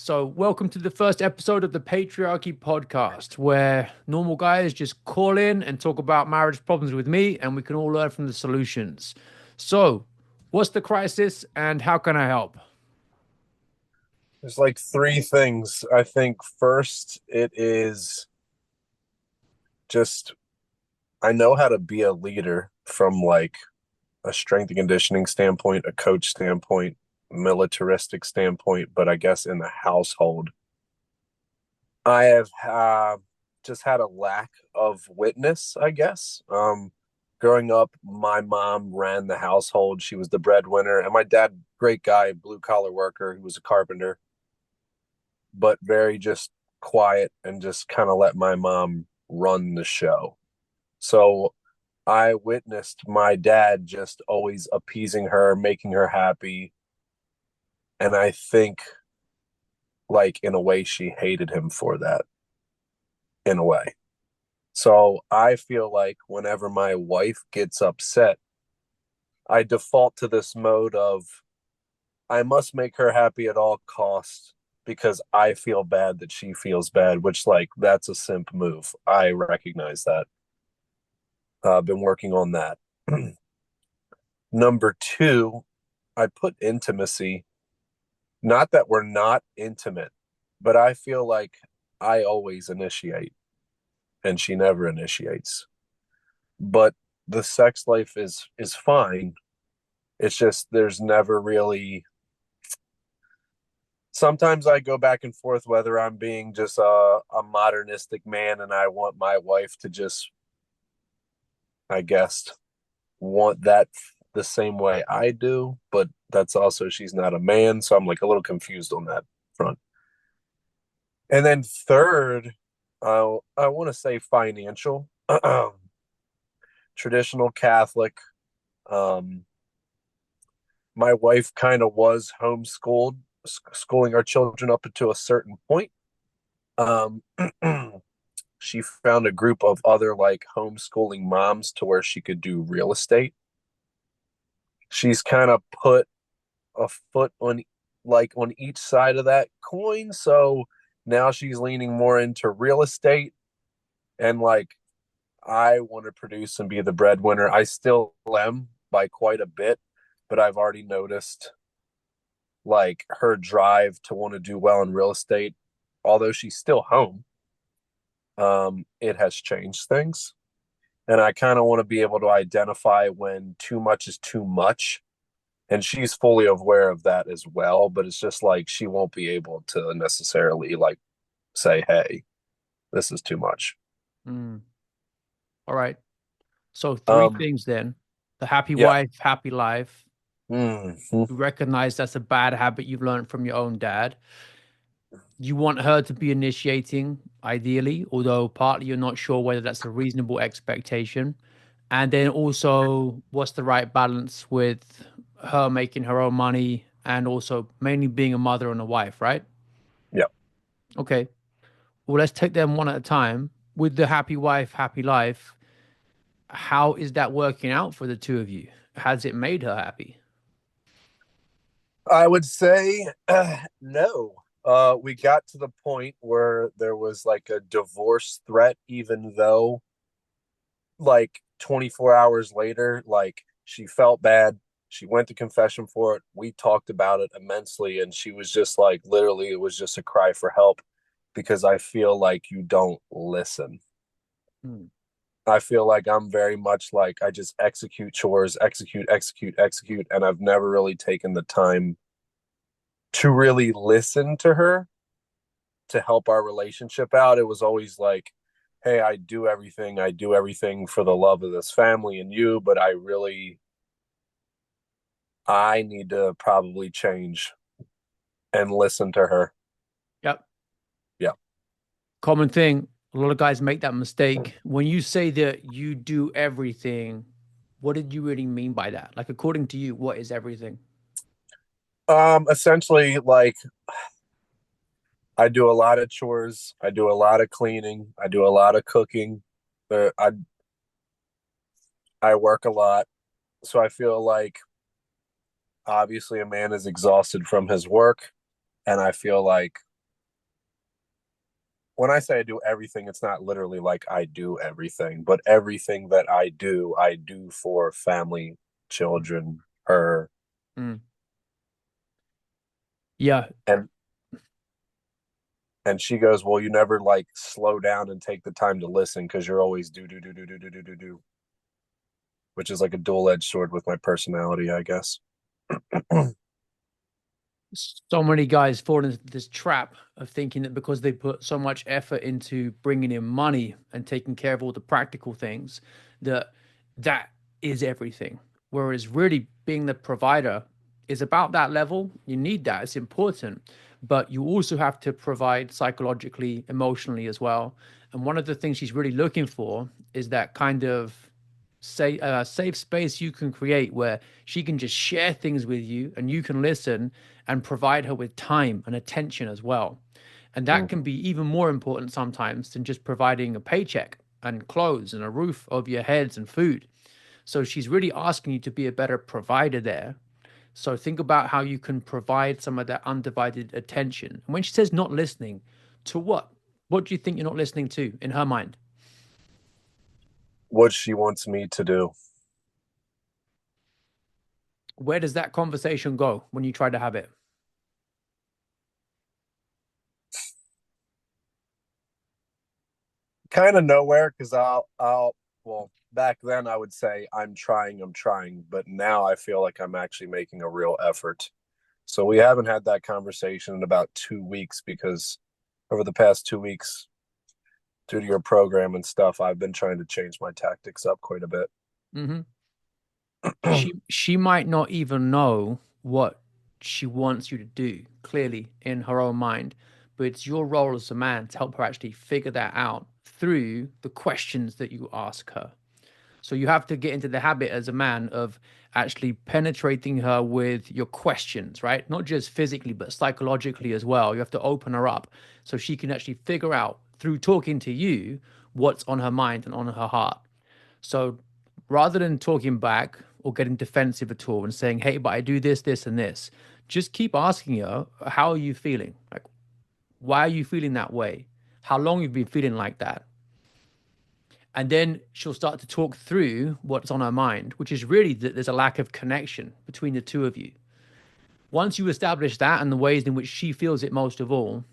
So, welcome to the first episode of the Patriarchy podcast, where normal guys just call in and talk about marriage problems with me, and we can all learn from the solutions. So, what's the crisis and how can I help? There's like three things. I think first, it is just I know how to be a leader from like a strength and conditioning standpoint, a coach standpoint, militaristic standpoint, but I guess in the household, I have just had a lack of witness, I guess. Growing up, my mom ran the household. She was the breadwinner, and my dad, great guy, blue collar worker, he was a carpenter, but very just quiet and just kind of let my mom run the show. So I witnessed my dad just always appeasing her, making her happy. And I think, like, in a way, she hated him for that, in a way. So I feel like whenever my wife gets upset, I default to this mode of I must make her happy at all costs because I feel bad that she feels bad, which like that's a simp move. I recognize that. I've been working on that. Number two, I put intimacy. Not that we're not intimate, but I feel like I always initiate and she never initiates. But the sex life is fine. It's just there's never really sometimes I go back and forth whether I'm being just a modernistic man and I want my wife to just, I guess, want that the same way I do, but that's also she's not a man, so I'm like a little confused on that front. And then third, I want to say financial, traditional Catholic. Um, my wife kind of was homeschooled, schooling our children up to a certain point. Um, she found a group of other like homeschooling moms to where she could do real estate. She's kind of put a foot on like on each side of that coin. So now she's leaning more into real estate and like I want to produce and be the breadwinner. I still am by quite a bit, but I've already noticed like her drive to want to do well in real estate, although she's still home, it has changed things. And I kind of want to be able to identify when too much is too much. And she's fully aware of that as well, but it's just like she won't be able to necessarily like say, hey, this is too much. Mm, all right. So, three Um, things then: the happy yeah. wife, happy life. Mm-hmm. You recognize that's a bad habit you've learned from your own dad. You want her to be initiating, ideally, although partly you're not sure whether that's a reasonable expectation. And then also, what's the right balance with her making her own money and also mainly being a mother and a wife, right? Yeah. Okay. Well, let's take them one at a time. With the happy wife, happy life, how is that working out for the two of you? Has it made her happy? I would say no. We got to the point where there was like a divorce threat, even though like 24 hours later, like she felt bad. She went to confession for it. We talked about it immensely. And she was just like, literally, it was just a cry for help because I feel like you don't listen. Hmm. I feel like I'm very much like I just execute chores, execute, execute, execute. And I've never really taken the time to really listen to her to help our relationship out. It was always like, hey, I do everything for the love of this family and you, but I need to probably change and listen to her. Yep. Yeah. Common thing. A lot of guys make that mistake. When you say that you do everything, what did you really mean by that? Like, according to you, what is everything? Essentially, like I do a lot of chores, I do a lot of cleaning, I do a lot of cooking. Uh, I I work a lot, so I feel like obviously a man is exhausted from his work, and I feel like when I say I do everything, it's not literally like I do everything, but everything that I do for family, children, her. Mm. Yeah. And she goes, "Well, you never like slow down and take the time to listen because you're always do," which is like a dual-edged sword with my personality, I guess. So many guys fall into this trap of thinking that because they put so much effort into bringing in money and taking care of all the practical things, that that is everything. Whereas really being the provider is about that level. You need that, it's important, but you also have to provide psychologically, emotionally as well. And one of the things she's really looking for is that kind of say safe space you can create where she can just share things with you and you can listen and provide her with time and attention as well. And that can be even more important sometimes than just providing a paycheck and clothes and a roof over your heads and food. So she's really asking you to be a better provider there. So think about how you can provide some of that undivided attention. And when she says not listening, to what? What do you think you're not listening to in her mind? What she wants me to do. Where does that conversation go when you try to have it? Kind of nowhere because well, back then I would say I'm trying, but now I feel like I'm actually making a real effort. So we haven't had that conversation in about 2 weeks because over the past 2 weeks, due to your program and stuff, I've been trying to change my tactics up quite a bit. Hmm. She might not even know what she wants you to do clearly in her own mind, but it's your role as a man to help her actually figure that out through the questions that you ask her. So you have to get into the habit as a man of actually penetrating her with your questions, right? Not just physically, but psychologically as well. You have to open her up so she can actually figure out through talking to you what's on her mind and on her heart. So rather than talking back or getting defensive at all and saying, hey, but I do this, this, and this, just keep asking her, how are you feeling? Like, why are you feeling that way? How long you've been feeling like that? And then she'll start to talk through what's on her mind, which is really that there's a lack of connection between the two of you. Once you establish that and the ways in which she feels it most of all,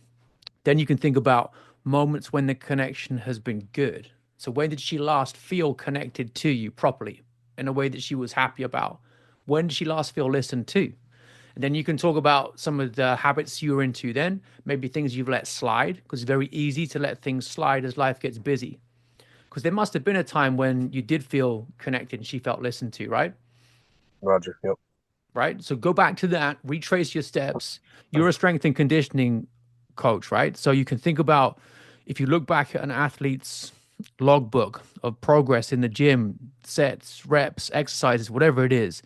then you can think about moments when the connection has been good. So, when did she last feel connected to you properly in a way that she was happy about? When did she last feel listened to? And then you can talk about some of the habits you were into then, maybe things you've let slide, because it's very easy to let things slide as life gets busy. Because there must have been a time when you did feel connected and she felt listened to, right? Roger. Yep. Right. So go back to that, retrace your steps. You're a strength and conditioning coach, right? So you can think about if you look back at an athlete's logbook of progress in the gym, sets, reps, exercises, whatever it is,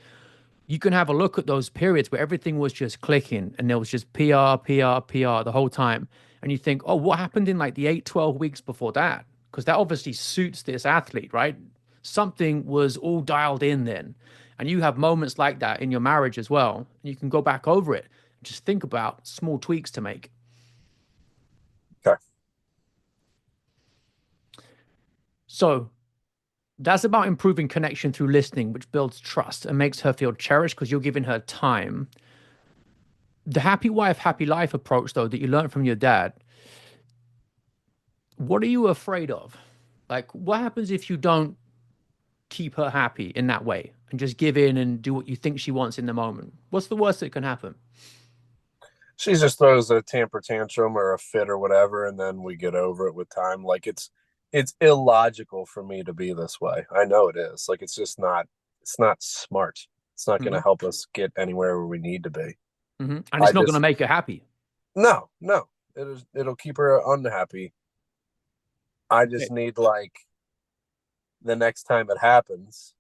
you can have a look at those periods where everything was just clicking and there was just PR, PR, PR the whole time. And you think, oh, what happened in like the 8, 12 weeks before that? Because that obviously suits this athlete, right? Something was all dialed in then. And you have moments like that in your marriage as well. And you can go back over it and just think about small tweaks to make. Okay. So that's about improving connection through listening, which builds trust and makes her feel cherished because you're giving her time. The happy wife, happy life approach, though, that you learned from your dad, what are you afraid of? Like, what happens if you don't keep her happy in that way and just give in and do what you think she wants in the moment? What's the worst that can happen? She just throws a temper tantrum or a fit or whatever, and then we get over it with time. Like it's illogical for me to be this way. I know it is. Like it's not smart. It's not going to Hmm. help us get anywhere where we need to be. Hmm. And I it's not going to just make her happy. no, no. It'll keep her unhappy. I Okay. just need like the next time it happens,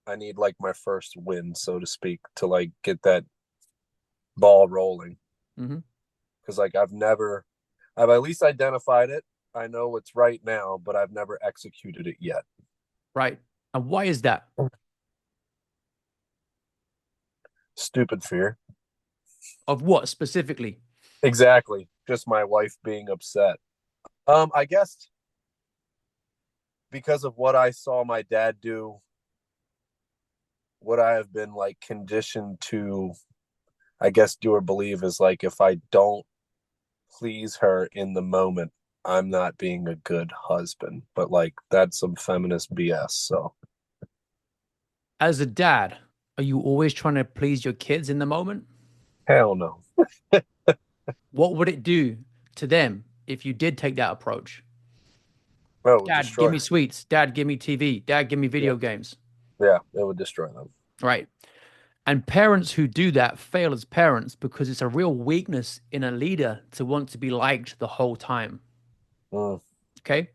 I need like my first win, so to speak, to like get that ball rolling. Hmm. Because like I've at least identified it. I know what's right now, but I've never executed it yet. Right. And why is that? Stupid fear. Of what specifically? Exactly. Just my wife being upset. I guess because of what I saw my dad do, what I have been like conditioned to, I guess, do or believe is like if I don't please her in the moment, I'm not being a good husband. But like that's some feminist BS. So As a dad, are you always trying to please your kids in the moment? hell no. What would it do to them if you did take that approach? No, it would Dad, give destroy. me sweets. Dad, give me TV. Dad, give me Yeah, video games. yeah, it would destroy them. Right. And parents who do that fail as parents because it's a real weakness in a leader to want to be liked the whole time. Mm, Okay.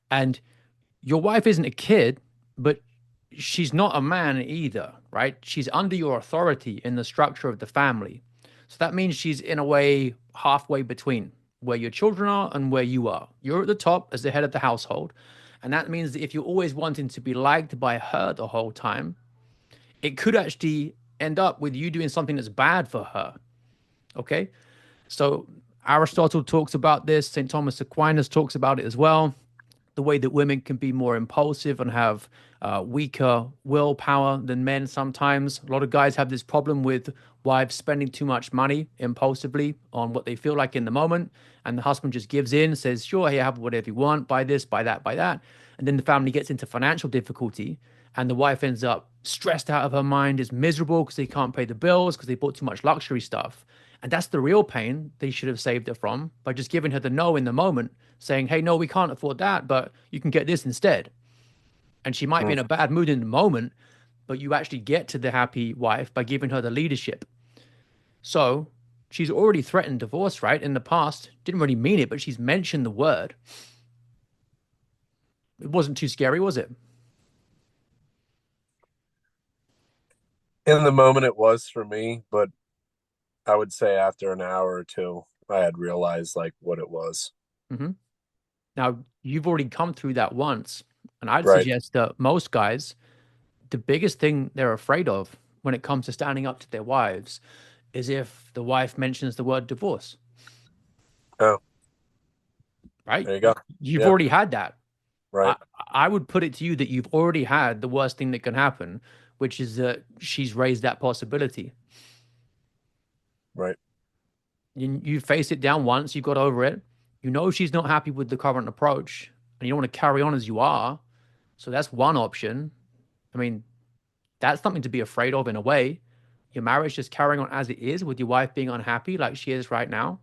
And your wife isn't a kid, but she's not a man either, right? She's under your authority in the structure of the family. So that means she's in a way halfway between where your children are and where you are. You're at the top as the head of the household. And that means that if you're always wanting to be liked by her the whole time, it could actually end up with you doing something that's bad for her. Okay. So Aristotle talks about this, St. Thomas Aquinas talks about it as well, the way that women can be more impulsive and have weaker willpower than men sometimes. A lot of guys have this problem with wives spending too much money impulsively on what they feel like in the moment. And the husband just gives in, says, sure, here, have whatever you want, buy this, buy that, buy that. And then the family gets into financial difficulty. And the wife ends up stressed out of her mind, is miserable because they can't pay the bills because they bought too much luxury stuff. And that's the real pain they should have saved her from by just giving her the no in the moment, saying, hey, no, we can't afford that, but you can get this instead. And she might be mm, in a bad mood in the moment, but you actually get to the happy wife by giving her the leadership. So she's already threatened divorce, right? In the past, didn't really mean it, but she's mentioned the word. It wasn't too scary, was it? in the moment, it was for me, but I would say after an hour or two, I had realized like what it was. Mm-hmm. Now, you've already come through that once. And I'd Right. suggest that most guys, the biggest thing they're afraid of when it comes to standing up to their wives is if the wife mentions the word divorce, Oh, right? there you go. You've Yeah. already had that. I, Right. I would put it to you that you've already had the worst thing that can happen, which is that she's raised that possibility. Right. You face it down once, you got over it. You know she's not happy with the current approach, and you don't want to carry on as you are. So that's one option. I mean, that's something to be afraid of in a way. Your marriage just carrying on as it is with your wife being unhappy like she is right now.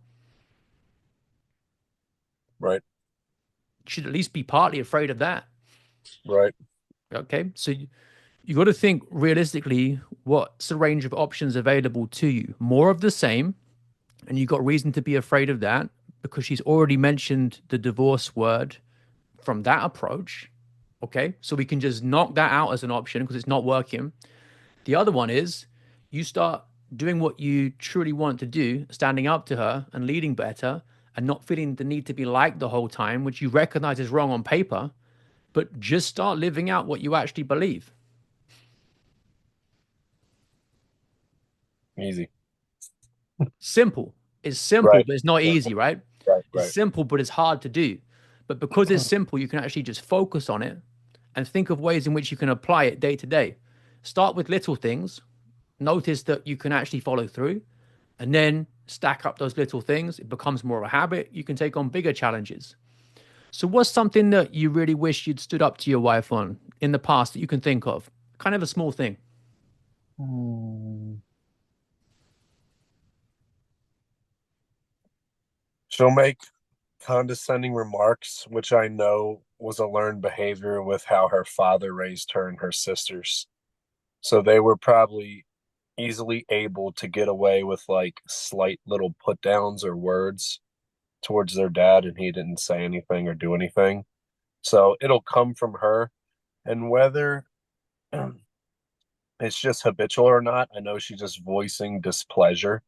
Right. You should at least be partly afraid of that. Right. Okay. So you got to think realistically what's the range of options available to you? More of the same, and you've got reason to be afraid of that because she's already mentioned the divorce word from that approach. Okay. So we can just knock that out as an option because it's not working. The other one is you start doing what you truly want to do, standing up to her and leading better and not feeling the need to be liked the whole time, which you recognize is wrong on paper, but just start living out what you actually believe. Easy. Simple. It's simple, Right. but it's not easy, right? Right. It's Right. simple, but it's hard to do. But because it's simple, you can actually just focus on it and think of ways in which you can apply it day to day. Start with little things, notice that you can actually follow through, and then stack up those little things. It becomes more of a habit. You can take on bigger challenges. So, what's something that you really wish you'd stood up to your wife on in the past that you can think of? Kind of a small thing. Hmm. She'll make condescending remarks, which I know was a learned behavior with how her father raised her and her sisters. So they were probably easily able to get away with like slight little put downs or words towards their dad, and he didn't say anything or do anything. So it'll come from her. And whether it's just habitual or not, I know she's just voicing displeasure.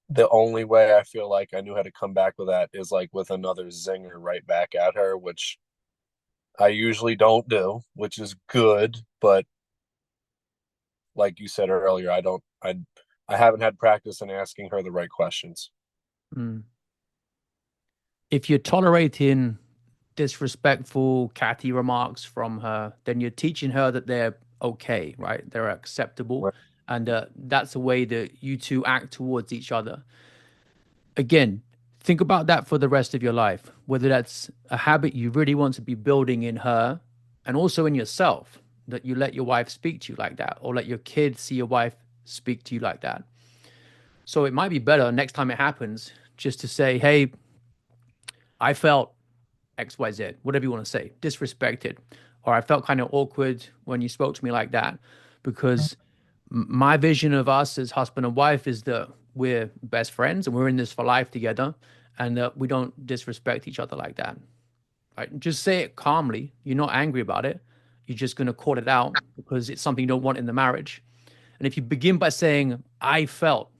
The only way I feel like I knew how to come back with that is like with another zinger right back at her, which I usually don't do, which is good. But like you said earlier, I don't, I I haven't had practice in asking her the right questions. Mm. If you're tolerating disrespectful, catty remarks from her, then you're teaching her that they're okay, right? They're acceptable. Right. And that's the way that you two act towards each other. Again, think about that for the rest of your life, whether that's a habit you really want to be building in her and also in yourself, that you let your wife speak to you like that, or let your kids see your wife speak to you like that. So it might be better next time it happens just to say, hey, I felt XYZ, whatever you want to say, disrespected, or I felt kind of awkward when you spoke to me like that, because my vision of us as husband and wife is that we're best friends and we're in this for life together, and that we don't disrespect each other like that. Right? Just say it calmly. You're not angry about it. You're just going to call it out because it's something you don't want in the marriage. And if you begin by saying, I felt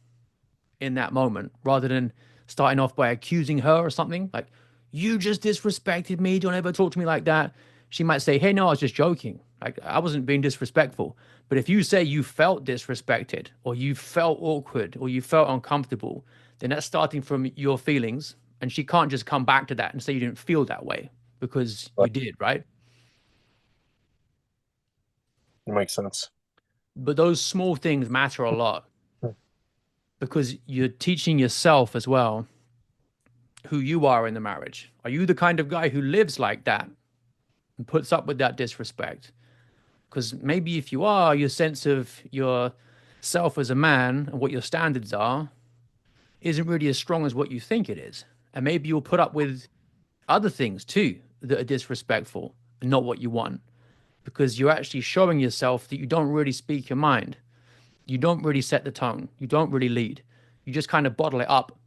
in that moment, rather than starting off by accusing her or something like, you just disrespected me. Don't ever talk to me like that. She might say, hey, no, I was just joking. Like, I wasn't being disrespectful. But if you say you felt disrespected or you felt awkward or you felt uncomfortable, then that's starting from your feelings. And she can't just come back to that and say you didn't feel that way because Right. you did, right? It makes sense. But those small things matter a lot because you're teaching yourself as well who you are in the marriage. Are you the kind of guy who lives like that and puts up with that disrespect? Because maybe if you are, your sense of yourself as a man and what your standards are isn't really as strong as what you think it is. And maybe you'll put up with other things too that are disrespectful and not what you want because you're actually showing yourself that you don't really speak your mind. You don't really set the tone. You don't really lead. You just kind of bottle it up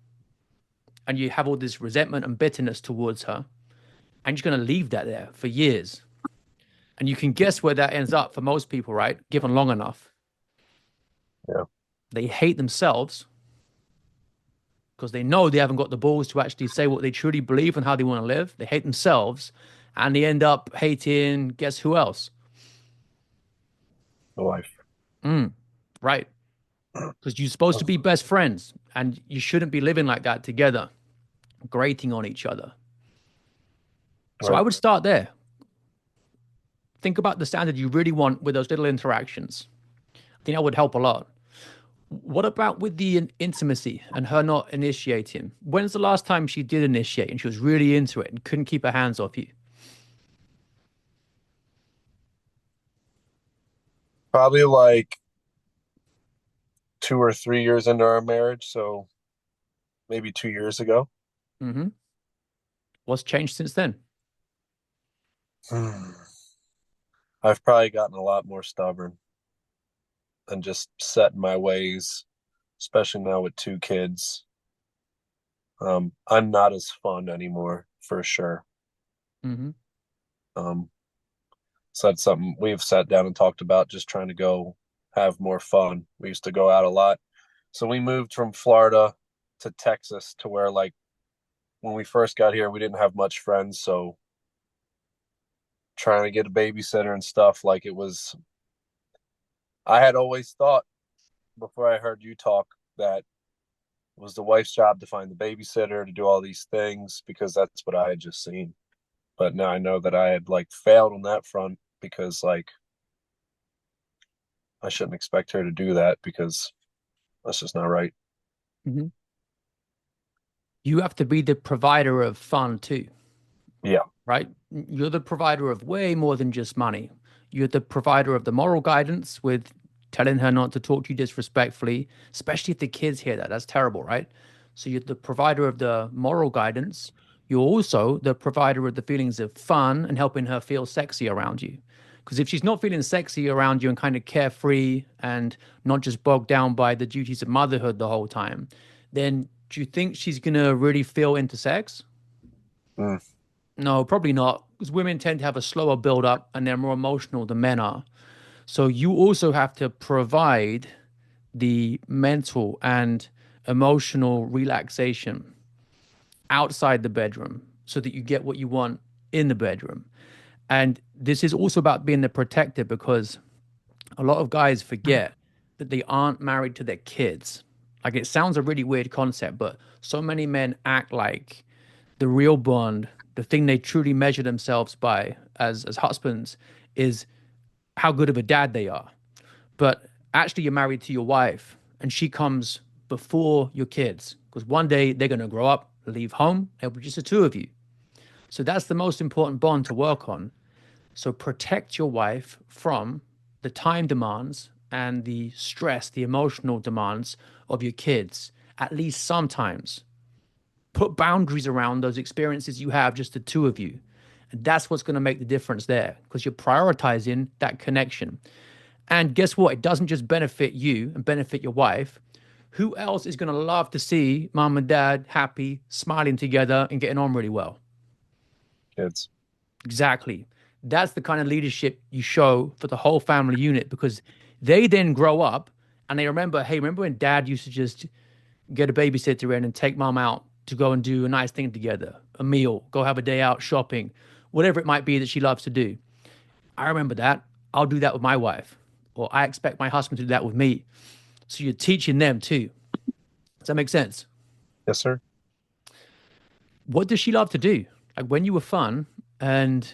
and you have all this resentment and bitterness towards her. And you're going to leave that there for years. And you can guess where that ends up for most people, right? Given long enough. Yeah. They hate themselves because they know they haven't got the balls to actually say what they truly believe and how they want to live. They hate themselves and they end up hating, guess who else? The wife. Right. Because you're supposed to be best friends and you shouldn't be living like that together, grating on each other. So I Right. would start there. Think about the standard you really want with those little interactions. I think that would help a lot. What about with the intimacy and her not initiating? When's the last time she did initiate and she was really into it and couldn't keep her hands off you? Probably like 2 or 3 years into our marriage, so maybe 2 years ago. Mm-hmm. What's changed since then? I've probably gotten a lot more stubborn and just set in my ways, especially now with 2 kids. I'm not as fun anymore for sure. Mm-hmm. Um, so that's something we've sat down and talked about, just trying to go have more fun. We used to go out a lot. So we moved from Florida to Texas to where, like, when we first got here, we didn't have much friends. So trying to get a babysitter and stuff, like, I had always thought before I heard you talk that it was the wife's job to find the babysitter, to do all these things, because that's what I had just seen. But now I know that I had, like, failed on that front because, like, I shouldn't expect her to do that because that's just not right. Mm-hmm. You have to be the provider of fun too, Yeah. right? You're the provider of way more than just money. You're the provider of the moral guidance with telling her not to talk to you disrespectfully, especially if the kids hear that. That's terrible, right? So you're the provider of the moral guidance. You're also the provider of the feelings of fun and helping her feel sexy around you. Because if she's not feeling sexy around you and kind of carefree and not just bogged down by the duties of motherhood the whole time, then do you think she's going to really feel into sex? Mm, No, probably not, because women tend to have a slower build up and they're more emotional than men are. So you also have to provide the mental and emotional relaxation outside the bedroom so that you get what you want in the bedroom. And this is also about being the protector because a lot of guys forget. that they aren't married to their kids. Like it sounds a really weird concept, but so many men act like the real bond, the thing they truly measure themselves by as husbands, is how good of a dad they are. But actually, you're married to your wife, and she comes before your kids because one day they're going to grow up, leave home, it'll be just the two of you. So that's the most important bond to work on. So protect your wife from the time demands and the stress, the emotional demands of your kids, at least sometimes. Put boundaries around those experiences you have, just the two of you. And that's what's going to make the difference there because you're prioritizing that connection. And guess what? It doesn't just benefit you and benefit your wife. Who else is going to love to see mom and dad happy, smiling together, and getting on really well? Kids. Exactly. That's the kind of leadership you show for the whole family unit because they then grow up and they remember, hey, remember when dad used to just get a babysitter in and take mom out to go and do a nice thing together, a meal, go have a day out shopping, whatever it might be that she loves to do. I remember that. I'll do that with my wife, or I expect my husband to do that with me. So you're teaching them too. Does that make sense? Yes, sir. What does she love to do? Like when you were fun and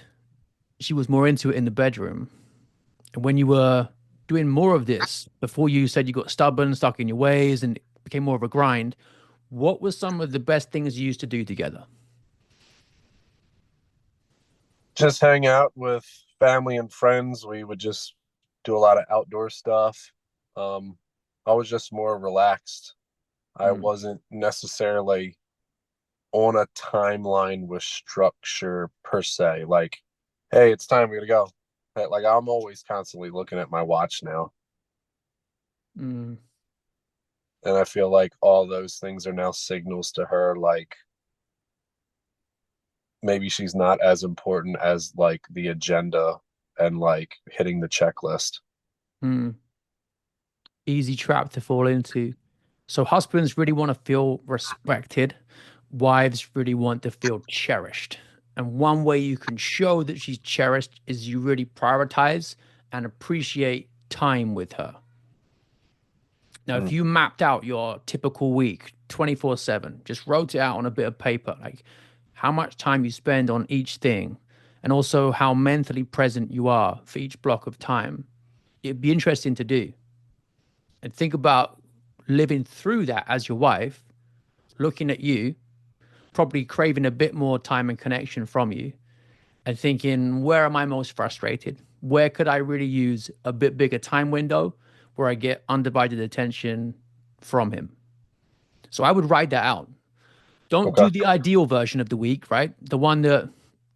she was more into it in the bedroom, and when you were doing more of this before you said you got stubborn, stuck in your ways, and it became more of a grind, what were some of the best things you used to do together? Just hang out with family and friends. We would just do a lot of outdoor stuff. Um, I was just more relaxed. I Mm, wasn't necessarily on a timeline with structure per se. Like, hey, it's time, we gotta go. Like, I'm always constantly looking at my watch now. mm, And I feel like all those things are now signals to her, like, maybe she's not as important as like the agenda and like hitting the checklist. mm. Easy trap to fall into. So husbands really want to feel respected. Wives really want to feel cherished. And one way you can show that she's cherished is you really prioritize and appreciate time with her. Now, if Mm. you mapped out your typical week 24/7, just wrote it out on a bit of paper, like how much time you spend on each thing, and also how mentally present you are for each block of time, it'd be interesting to do. And think about living through that as your wife, looking at you, probably craving a bit more time and connection from you, and thinking, where am I most frustrated? Where could I really use a bit bigger time window where I get undivided attention from him? So I would write that out. Don't Okay. do the ideal version of the week, right? The one that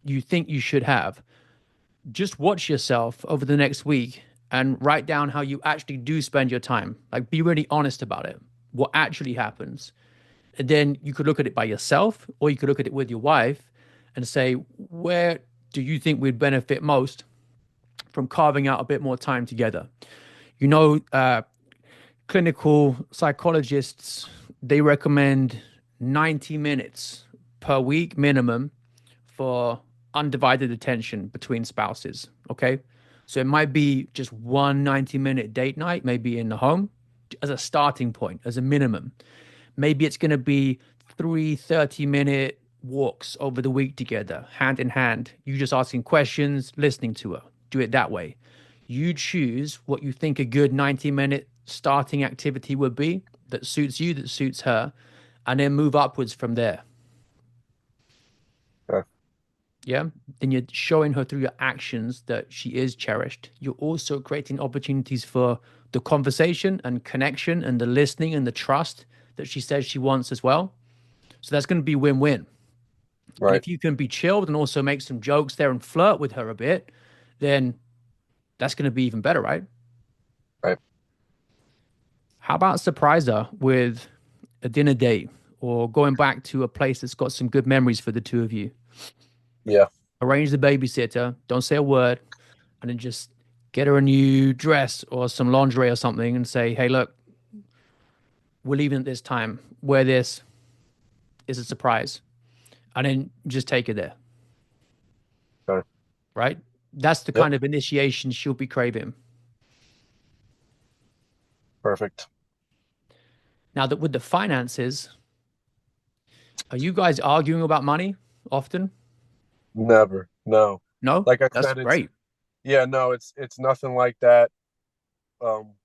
you think you should have. Just watch yourself over the next week and write down how you actually do spend your time. Like, be really honest about it. What actually happens. And then you could look at it by yourself, or you could look at it with your wife and say, where do you think we'd benefit most from carving out a bit more time together? You know, clinical psychologists, they recommend 90 minutes per week minimum for undivided attention between spouses. Okay. So it might be just one 90-minute date night, maybe in the home as a starting point, as a minimum. Maybe it's going to be three 30-minute walks over the week together, hand in hand. You just asking questions, listening to her. Do it that way. You choose what you think a good 90-minute starting activity would be that suits you, that suits her, and then move upwards from there. Okay. Yeah. Then you're showing her through your actions that she is cherished. You're also creating opportunities for the conversation and connection and the listening and the trust that she says she wants as well. So that's going to be win-win. And Right. if you can be chilled and also make some jokes there and flirt with her a bit, then that's going to be even better, right? Right. How about surprise her with a dinner date or going back to a place that's got some good memories for the two of you? Yeah. Arrange the babysitter, don't say a word, and then just get her a new dress or some lingerie or something and say, hey, look, we're leaving at this time. Wear this. It's a surprise. And then just take her there, Okay. right? That's the Yep. kind of initiation she'll be craving. Perfect. Now that with the finances, are you guys arguing about money often? Never. No. No? Like I That's said, it's great. yeah, no, it's nothing like that.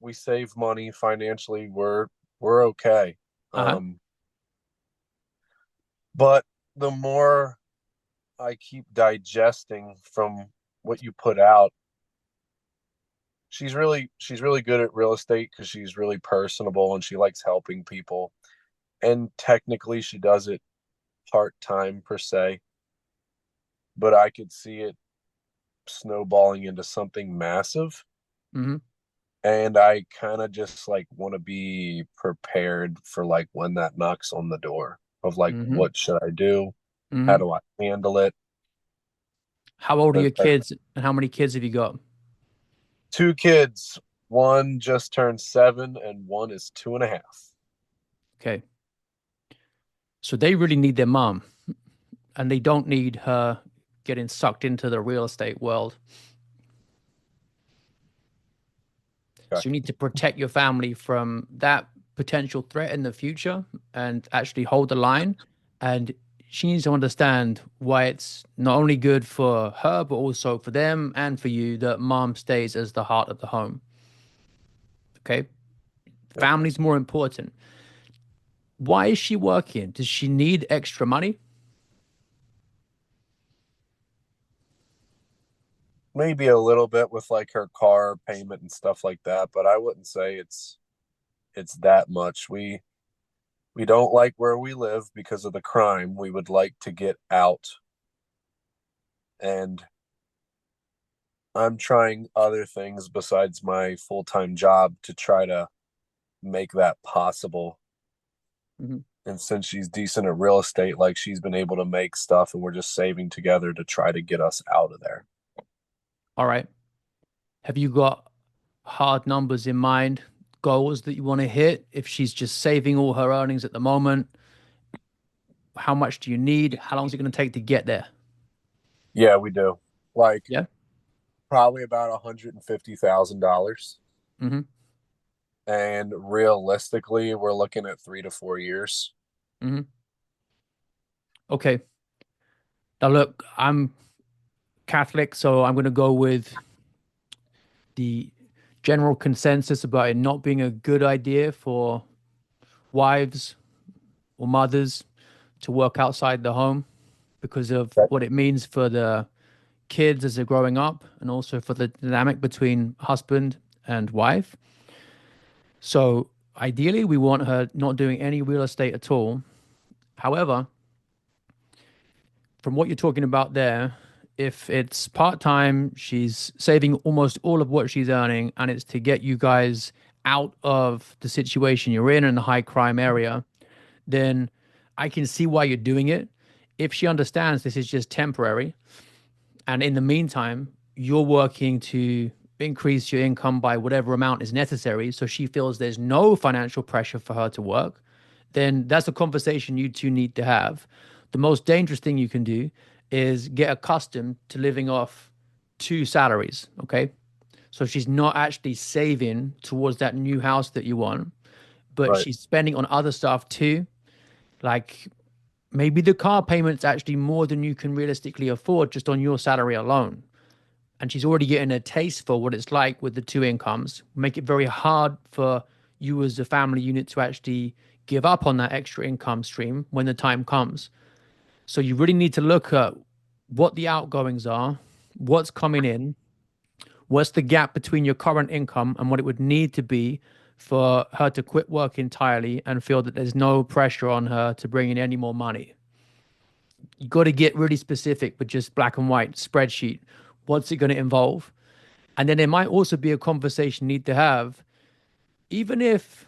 We save money financially. We're okay. Uh-huh. Um, but the more I keep digesting from what you put out, she's really good at real estate because she's really personable and she likes helping people. And technically she does it part time per se, but I could see it snowballing into something massive. Mm-hmm. And I kind of just like want to be prepared for like when that knocks on the door of like, Mm-hmm. what should I do? How Mm-hmm. do I handle it? How old are But your kids and how many kids have you got? two kids, one just turned 7 and one is 2.5. Okay. So they really need their mom and they don't need her getting sucked into the real estate world. Okay. So you need to protect your family from that potential threat in the future and actually hold the line. And she needs to understand why it's not only good for her, but also for them and for you that mom stays as the heart of the home. Okay. Yep. Family's more important. Why is she working? Does she need extra money? Maybe a little bit with like her car payment and stuff like that, but I wouldn't say it's that much. We don't like where we live because of the crime. We would like to get out, and I'm trying other things besides my full-time job to try to make that possible. Mhm. And since she's decent at real estate, like she's been able to make stuff and we're just saving together to try to get us out of there. All right. Have you got hard numbers in mind, goals that you want to hit? If she's just saving all her earnings at the moment, how much do you need? How long is it going to take to get there? Yeah, we do. Like Yeah. probably about $150,000. Mm-hmm. And realistically, we're looking at 3 to 4 years. Mm-hmm. Okay. Now, look, I'm Catholic, so I'm going to go with the general consensus about it not being a good idea for wives or mothers to work outside the home because of Okay. what it means for the kids as they're growing up and also for the dynamic between husband and wife. So ideally, we want her not doing any real estate at all. However, from what you're talking about there, if it's part time, she's saving almost all of what she's earning, and it's to get you guys out of the situation you're in a high crime area, then I can see why you're doing it. If she understands this is just temporary, and in the meantime, you're working to increase your income by whatever amount is necessary, so she feels there's no financial pressure for her to work, then that's a conversation you two need to have. The most dangerous thing you can do is get accustomed to living off two salaries. Okay. So she's not actually saving towards that new house that you want, but Right. she's spending on other stuff too. Like maybe the car payment's actually more than you can realistically afford just on your salary alone. And she's already getting a taste for what it's like with the two incomes. Make it very hard for you as a family unit to actually give up on that extra income stream when the time comes. So you really need to look at what the outgoings are, what's coming in, what's the gap between your current income and what it would need to be for her to quit work entirely and feel that there's no pressure on her to bring in any more money. You got to get really specific with just black and white spreadsheet. What's it going to involve? And then there might also be a conversation you need to have, even if,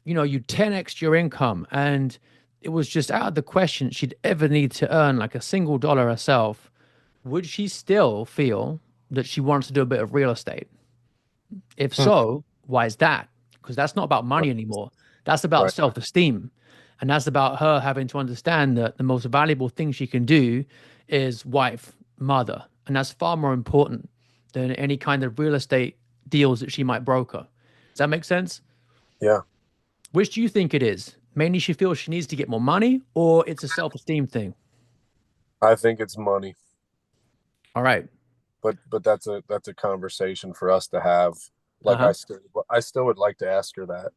you 10x your income and it was just out of the question she'd ever need to earn like a single dollar herself, would she still feel that she wants to do a bit of real estate? If Hmm. so, why is that? Because that's not about money anymore. That's about Right. self esteem. And that's about her having to understand that the most valuable thing she can do is wife, mother. And that's far more important than any kind of real estate deals that she might broker. Does that make sense? Yeah. Which do you think it is? Mainly she feels she needs to get more money, or it's a self-esteem thing? I think it's money, All right. but that's a conversation for us to have. Like Uh-huh. I still would like to ask her that.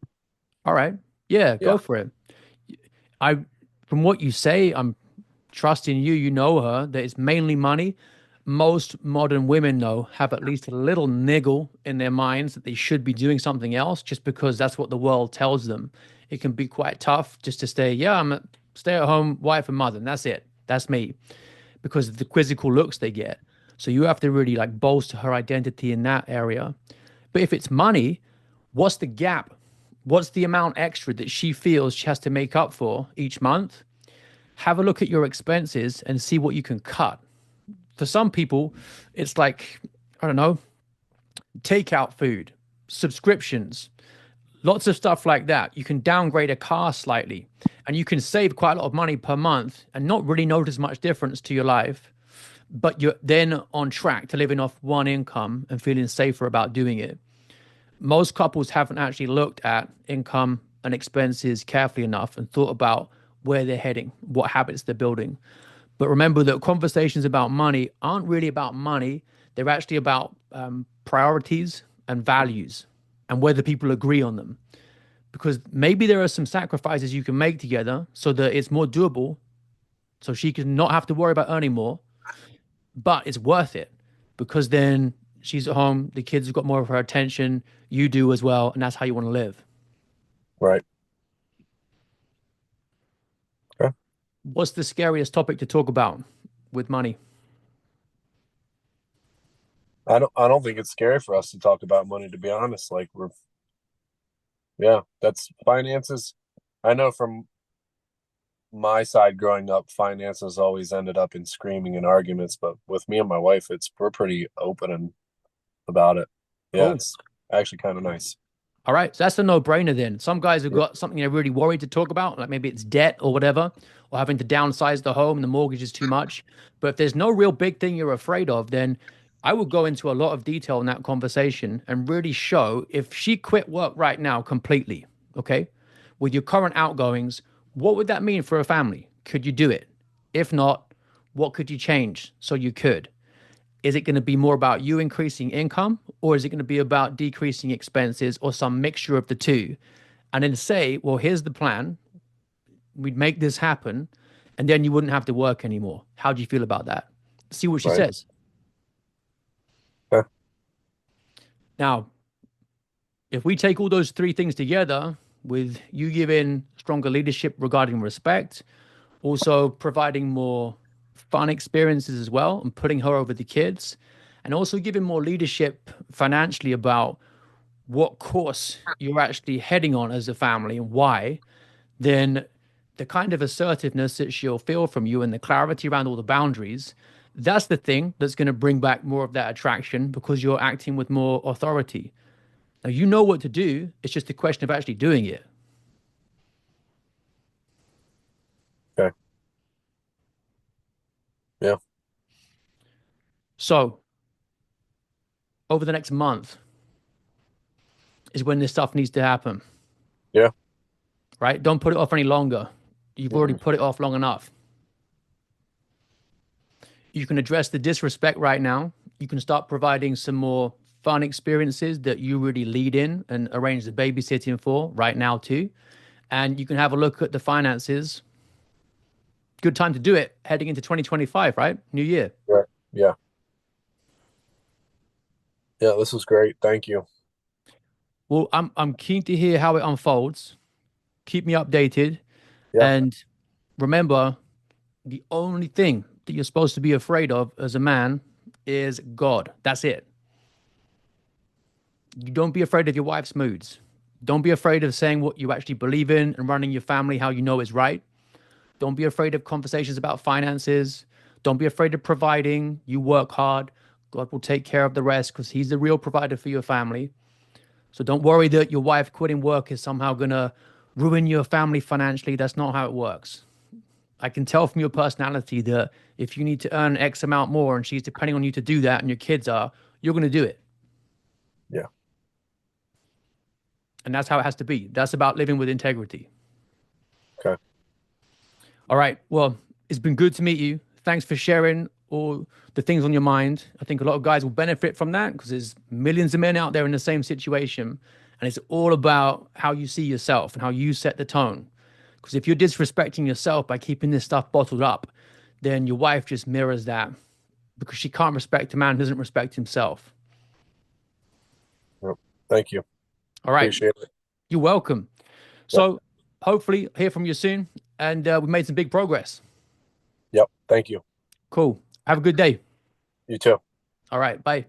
All right. Yeah, Yeah. go for it. I, from what you say, I'm trusting you. You know her, that it's mainly money. Most modern women, though, have at least a little niggle in their minds that they should be doing something else just because that's what the world tells them. It can be quite tough just to stay, yeah, I'm a stay-at-home wife and mother, and that's it. That's me. Because of the quizzical looks they get. So you have to really like bolster her identity in that area. But if it's money, what's the gap? What's the amount extra that she feels she has to make up for each month? Have a look at your expenses and see what you can cut. For some people, it's like, I don't know, takeout food, subscriptions, lots of stuff like that. You can downgrade a car slightly and you can save quite a lot of money per month and not really notice much difference to your life, but you're then on track to living off one income and feeling safer about doing it. Most couples haven't actually looked at income and expenses carefully enough and thought about where they're heading, what habits they're building. But remember that conversations about money aren't really about money. They're actually about priorities and values and whether people agree on them. Because maybe there are some sacrifices you can make together so that it's more doable, so she can not have to worry about earning more, but it's worth it because then she's at home, the kids have got more of her attention, you do as well, and that's how you want to live. Right. Okay. What's the scariest topic to talk about with money? I don't think it's scary for us to talk about money, to be honest. Like we're yeah, that's finances. I know from my side growing up, finances always ended up in screaming and arguments, but with me and my wife, it's we're pretty open and about it. Yeah, Cool. it's actually kind of nice. All right, so that's a no-brainer then. Some guys have Yeah. got something they're really worried to talk about, like maybe it's debt or whatever, or having to downsize the home and the mortgage is too much. But if there's no real big thing you're afraid of, then I would go into a lot of detail in that conversation and really show if she quit work right now completely, okay, with your current outgoings, what would that mean for a family? Could you do it? If not, what could you change so you could? Is it going to be more about you increasing income or is it going to be about decreasing expenses or some mixture of the two? And then say, well, here's the plan. We'd make this happen and then you wouldn't have to work anymore. How do you feel about that? See what she Right. says. Yeah. Now, if we take all those three things together with you giving stronger leadership regarding respect, also providing more fun experiences as well and putting her over the kids, and also giving more leadership financially about what course you're actually heading on as a family and why, then the kind of assertiveness that she'll feel from you and the clarity around all the boundaries, that's the thing that's going to bring back more of that attraction because you're acting with more authority. Now, you know what to do. It's just a question of actually doing it. Okay. Yeah. So, over the next month is when this stuff needs to happen, Yeah. right? Don't put it off any longer. You've already Mm-mm. put it off long enough. You can address the disrespect right now. You can start providing some more fun experiences that you really lead in and arrange the babysitting for right now, too. And you can have a look at the finances. Good time to do it heading into 2025, right? New year. Right. Yeah. Yeah. This was great. Thank you. Well, I'm keen to hear how it unfolds. Keep me updated. Yeah. And remember, the only thing that you're supposed to be afraid of as a man is God. That's it. You don't be afraid of your wife's moods. Don't be afraid of saying what you actually believe in and running your family how you know is right. Don't be afraid of conversations about finances. Don't be afraid of providing. You work hard. God will take care of the rest because He's the real provider for your family. So don't worry that your wife quitting work is somehow going to ruin your family financially. That's not how it works. I can tell from your personality that if you need to earn X amount more and she's depending on you to do that and your kids are, you're going to do it. Yeah. And that's how it has to be. That's about living with integrity. Okay. All right. Well, it's been good to meet you. Thanks for sharing all the things on your mind. I think a lot of guys will benefit from that because there's millions of men out there in the same situation. And it's all about how you see yourself and how you set the tone. Because if you're disrespecting yourself by keeping this stuff bottled up, then your wife just mirrors that because she can't respect a man who doesn't respect himself. Yep. Thank you. All right. Appreciate it. You're welcome. Yep. So hopefully hear from you soon. And we made some big progress. Yep. Thank you. Cool. Have a good day. You too. All right. Bye.